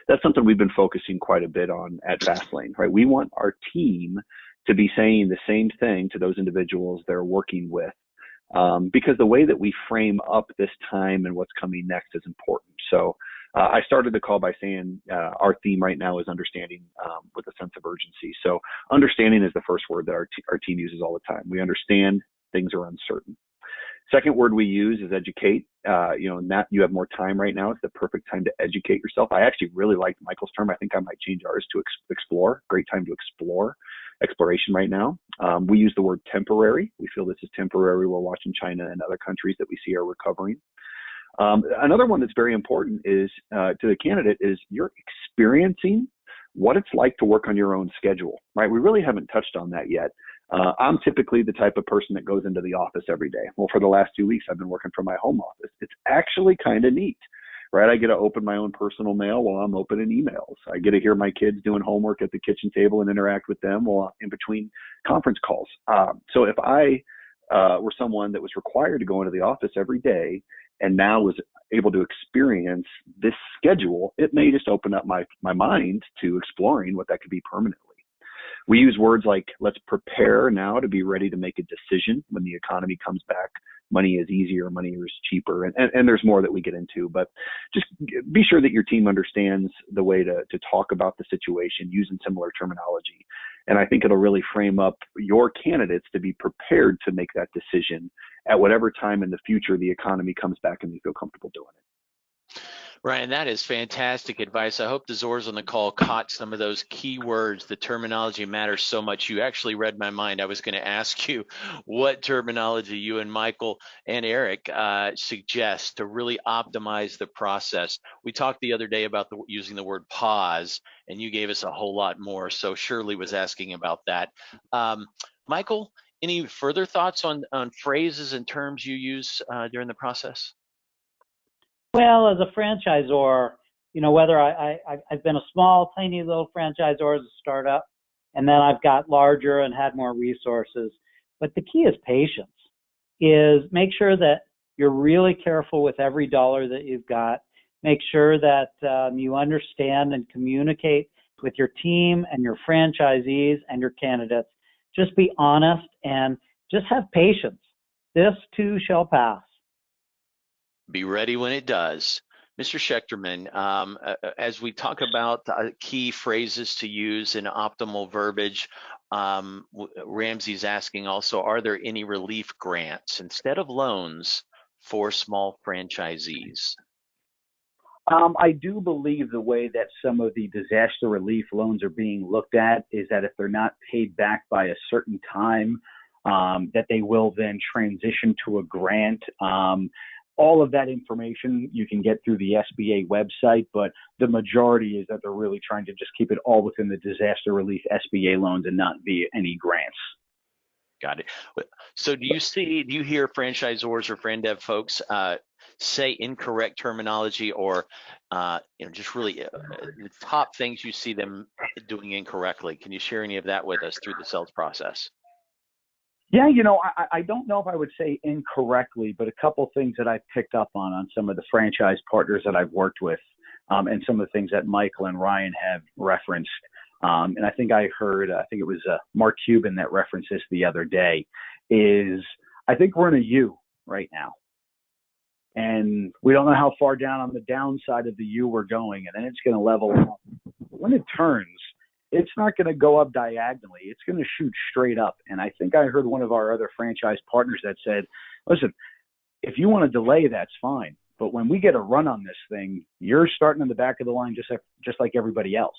That's something we've been focusing quite a bit on at Fastlane, right? We want our team to be saying the same thing to those individuals they're working with, because the way that we frame up this time and what's coming next is important. So I started the call by saying our theme right now is understanding with a sense of urgency. So understanding is the first word that our team uses all the time. We understand things are uncertain. Second word we use is educate. That you have more time right now. It's the perfect time to educate yourself. I actually really liked Michael's term. I think I might change ours to explore. Great time to explore. Exploration right now. We use the word temporary. We feel this is temporary. We're watching China and other countries that we see are recovering. Another one that's very important is to the candidate is you're experiencing what it's like to work on your own schedule, right? We really haven't touched on that yet. I'm typically the type of person that goes into the office every day. Well, for the last 2 weeks, I've been working from my home office. It's actually kind of neat, right? I get to open my own personal mail while I'm opening emails. I get to hear my kids doing homework at the kitchen table and interact with them while in between conference calls. So if I were someone that was required to go into the office every day and now was able to experience this schedule, it may just open up my mind to exploring what that could be permanently. We use words like, let's prepare now to be ready to make a decision when the economy comes back. Money is easier, money is cheaper, and there's more that we get into. But just be sure that your team understands the way to talk about the situation using similar terminology. And I think it'll really frame up your candidates to be prepared to make that decision at whatever time in the future the economy comes back and they feel comfortable doing it. Ryan, that is fantastic advice. I hope the Zors on the call caught some of those key words. The terminology matters so much. You actually read my mind. I was going to ask you what terminology you and Michael and Eric suggest to really optimize the process. We talked the other day about using the word pause, and you gave us a whole lot more. So Shirley was asking about that. Michael, any further thoughts on phrases and terms you use during the process? Well, as a franchisor, whether I've been a small, tiny little franchisor as a startup, and then I've got larger and had more resources. But the key is patience, is make sure that you're really careful with every dollar that you've got. Make sure that you understand and communicate with your team and your franchisees and your candidates. Just be honest and just have patience. This too shall pass. Be ready when it does. Mr. Schechterman, as we talk about key phrases to use in optimal verbiage, Ramsey's asking also, are there any relief grants instead of loans for small franchisees? I do believe the way that some of the disaster relief loans are being looked at is that if they're not paid back by a certain time, that they will then transition to a grant. All of that information you can get through the SBA website, but the majority is that they're really trying to just keep it all within the disaster relief SBA loans and not via any grants. Got it. So do you hear franchisors or FranDev folks say incorrect terminology or just really the top things you see them doing incorrectly? Can you share any of that with us through the sales process? Yeah, I don't know if I would say incorrectly, but a couple things that I've picked up on some of the franchise partners that I've worked with, and some of the things that Michael and Ryan have referenced. And I think it was Mark Cuban that referenced this the other day, is I think we're in a U right now. And we don't know how far down on the downside of the U we're going, and then it's going to level up. When it turns, it's not going to go up diagonally. It's going to shoot straight up. And I think I heard one of our other franchise partners that said, listen, if you want to delay, that's fine. But when we get a run on this thing, you're starting in the back of the line just like everybody else.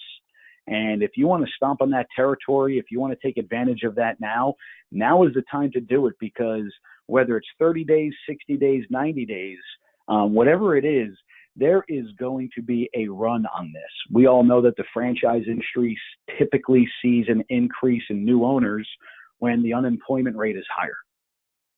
And if you want to stomp on that territory, if you want to take advantage of that now is the time to do it, because whether it's 30 days, 60 days, 90 days, whatever it is, there is going to be a run on this. We all know that the franchise industry typically sees an increase in new owners when the unemployment rate is higher.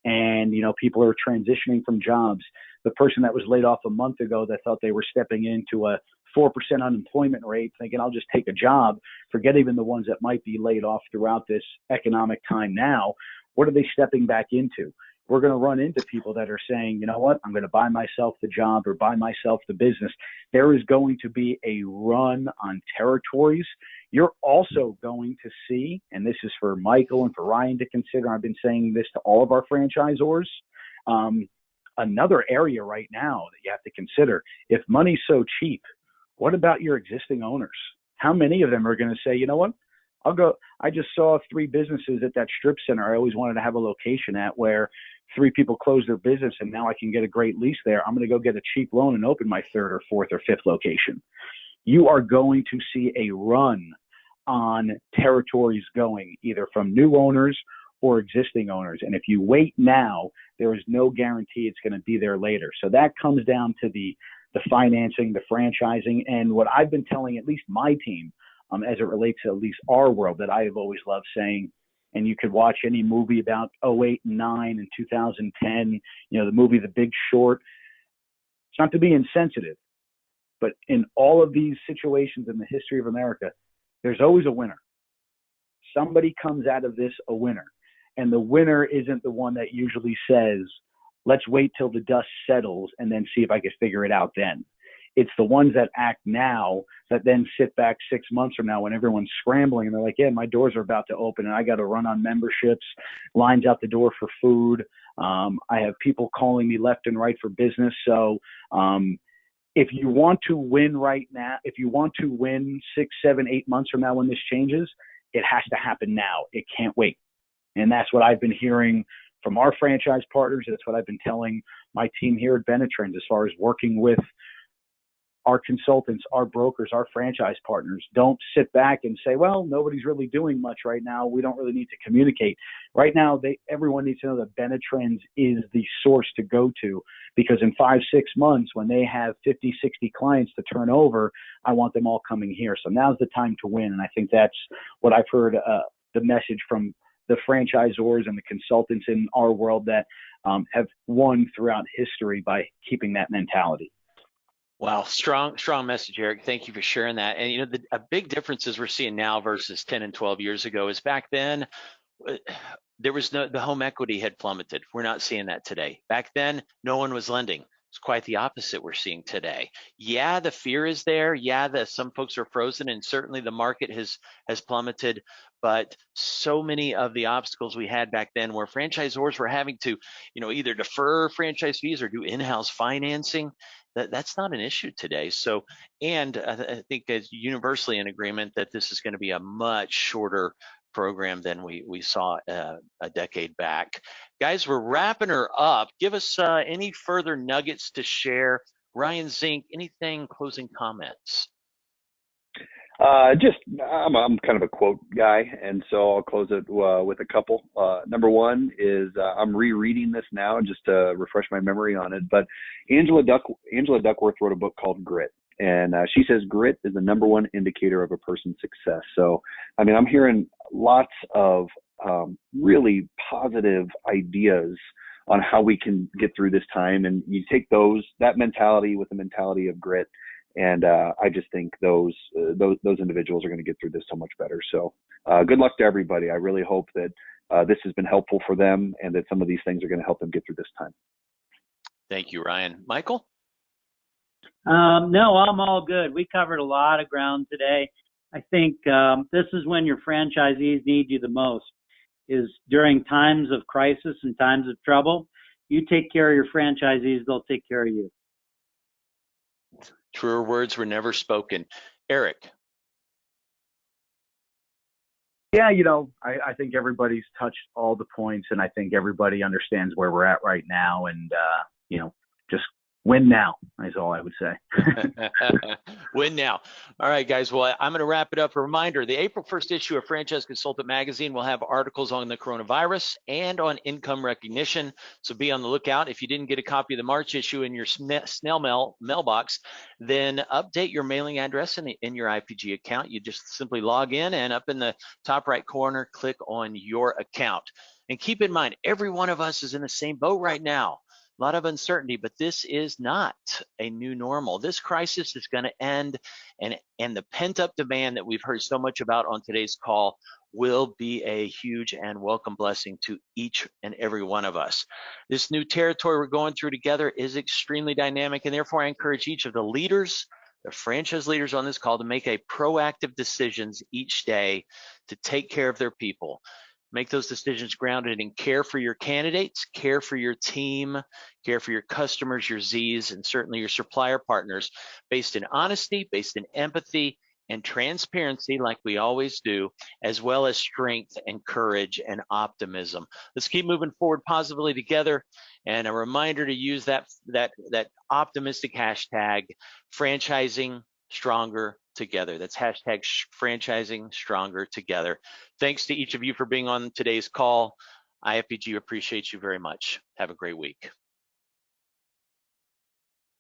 And, people are transitioning from jobs. The person that was laid off a month ago that thought they were stepping into a 4% unemployment rate, thinking I'll just take a job, forget even the ones that might be laid off throughout this economic time now. What are they stepping back into? We're going to run into people that are saying, you know what, I'm going to buy myself the job or buy myself the business. There is going to be a run on territories. You're also going to see, and this is for Michael and for Ryan to consider, I've been saying this to all of our franchisors, another area right now that you have to consider, if money's so cheap, what about your existing owners? How many of them are going to say, you know what, I just saw 3 businesses at that strip center I always wanted to have a location at, where 3 people closed their business and now I can get a great lease there. I'm going to go get a cheap loan and open my 3rd or 4th or 5th location. You are going to see a run on territories going either from new owners or existing owners. And if you wait now, there is no guarantee it's going to be there later. So that comes down to the financing, the franchising, and what I've been telling at least my team, as it relates to at least our world, that I have always loved saying, and you could watch any movie about 08 and 9 and 2010, the movie The Big Short. It's not to be insensitive, but in all of these situations in the history of America, there's always a winner. Somebody comes out of this a winner. And the winner isn't the one that usually says, let's wait till the dust settles and then see if I can figure it out then. It's the ones that act now that then sit back 6 months from now when everyone's scrambling and they're like, yeah, my doors are about to open and I got to run on memberships, lines out the door for food. I have people calling me left and right for business. So if you want to win right now, if you want to win 6, 7, 8 months from now when this changes, it has to happen now. It can't wait. And that's what I've been hearing from our franchise partners. That's what I've been telling my team here at Benetrends as far as working with our consultants, our brokers, our franchise partners don't sit back and say, well, nobody's really doing much right now. We don't really need to communicate. Right now, everyone needs to know that Benetrends is the source to go to, because in 5-6 months, when they have 50, 60 clients to turn over, I want them all coming here. So now's the time to win. And I think that's what I've heard, the message from the franchisors and the consultants in our world that have won throughout history by keeping that mentality. Wow, strong message, Eric. Thank you for sharing that. And you know, a big difference is we're seeing now versus 10 and 12 years ago is back then there was the home equity had plummeted. We're not seeing that today. Back then, no one was lending. It's quite the opposite we're seeing today. Yeah, the fear is there. Yeah, some folks are frozen, and certainly the market has plummeted. But so many of the obstacles we had back then, where franchisors were having to, either defer franchise fees or do in-house financing, that's not an issue today. So, and I think it's universally in agreement that this is going to be a much shorter program than we saw a decade back. Guys, we're wrapping her up. Give us any further nuggets to share. Ryan Zink, anything, closing comments? I'm kind of a quote guy, and so I'll close it with a couple. Number one is I'm rereading this now just to refresh my memory on it. But Angela Duckworth wrote a book called Grit, and she says grit is the number one indicator of a person's success. So, I mean, I'm hearing lots of really positive ideas on how we can get through this time, and you take that mentality with the mentality of grit. And I just think those individuals are going to get through this so much better. So good luck to everybody. I really hope that this has been helpful for them, and that some of these things are going to help them get through this time. Thank you, Ryan. Michael? No, I'm all good. We covered a lot of ground today. I think this is when your franchisees need you the most, is during times of crisis and times of trouble. You take care of your franchisees, they'll take care of you. Truer words were never spoken. Eric? Yeah, I think everybody's touched all the points, and I think everybody understands where we're at right now, and, just win now is all I would say. Win now. All right, guys. Well, I'm going to wrap it up. A reminder, the April 1st issue of Franchise Consultant Magazine will have articles on the coronavirus and on income recognition. So be on the lookout. If you didn't get a copy of the March issue in your snail mailbox, then update your mailing address in your IPG account. You just simply log in, and up in the top right corner, click on your account. And keep in mind, every one of us is in the same boat right now. A lot of uncertainty, but this is not a new normal. This crisis is going to end, and the pent-up demand that we've heard so much about on today's call will be a huge and welcome blessing to each and every one of us. This new territory we're going through together is extremely dynamic, and therefore I encourage each of the leaders, the franchise leaders on this call, to make a proactive decisions each day to take care of their people. Make those decisions grounded in care for your candidates, care for your team, care for your customers, your Z's, and certainly your supplier partners, based in honesty, based in empathy and transparency, like we always do, as well as strength and courage and optimism. Let's keep moving forward positively together. And a reminder to use that optimistic hashtag, franchising stronger together. That's hashtag franchising stronger together. Thanks to each of you for being on today's call. IFPG appreciates you very much. Have a great week.